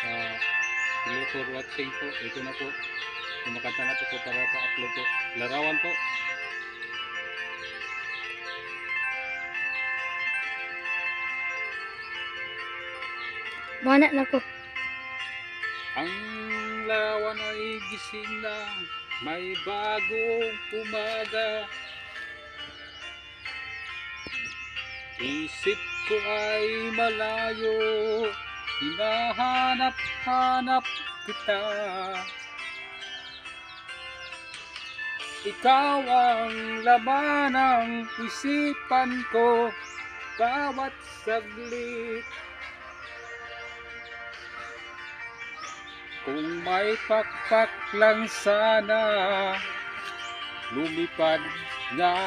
Hello for watching po. Ito na po. Kumakanta na po para pa-upload po. Larawan po. Mana na ko. Ang larawan ay gising na. May bagong umaga. Isip ko ay malayo. Hinahanap-hanap kita. Ikaw ang laman ng isipan ko bawat saglit. Kung may pakpak lang sana, lumipad na.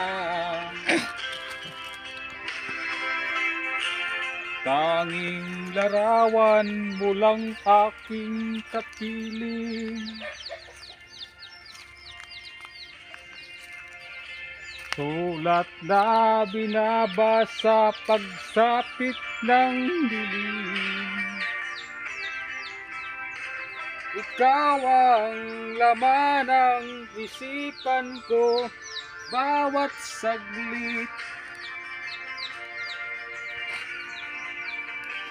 Tanging larawan mo lang aking kapiling. Sulat na binabasa pagsapit ng dilim. Ikaw ang laman ng isipan ko bawat saglit.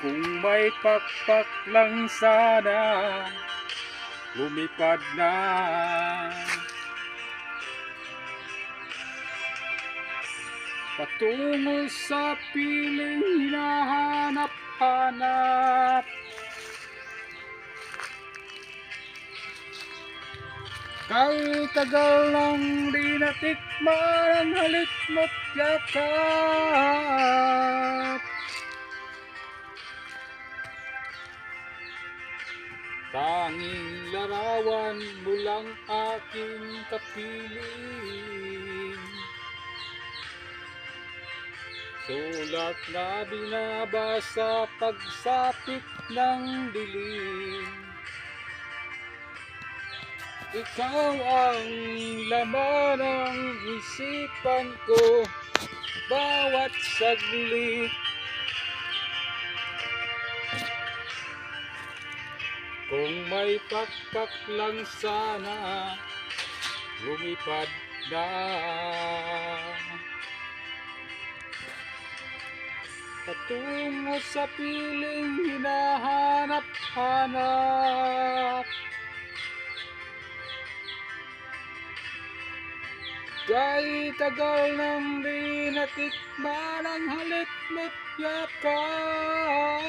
Kung may pakpak lang sana, lumipad na. Patungo sa piling hinahanap-hanap. Kahit tagal lang di natikman ang halik mo't yakap. Tanging larawan mo lang aking kapiling. Sulat na binabasa pagsapit ng dilim. Ikaw ang laman ng isipan ko bawat saglit. Kung may pakpak lang sana, lumipad na. Patungo sa piling hinahanap-hanap. Kahit tagal nang di natikman ang halik mo't yakap.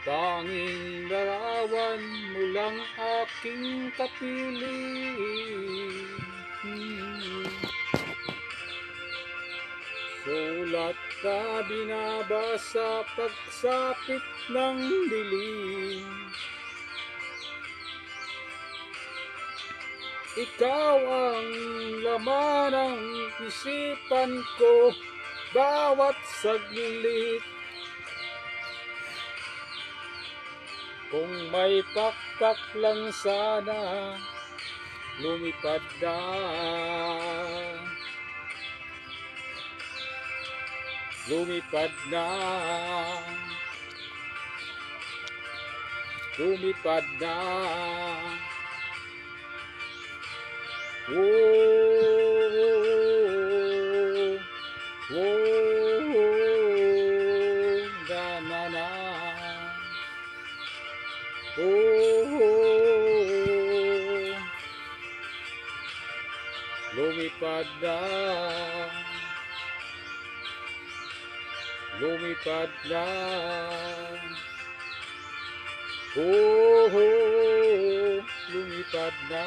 Tanging larawan mo lang aking kapiling. Sulat na binabasa pagsapit ng dilim. Ikaw ang laman ng isipan ko bawat saglit. Kung may pakpak lang sana, lumipad na. Lumipad na. Lumipad na. Whoa, whoa, na na na. Oh, lumipad na. Lumipad na. Oh, lumipad na.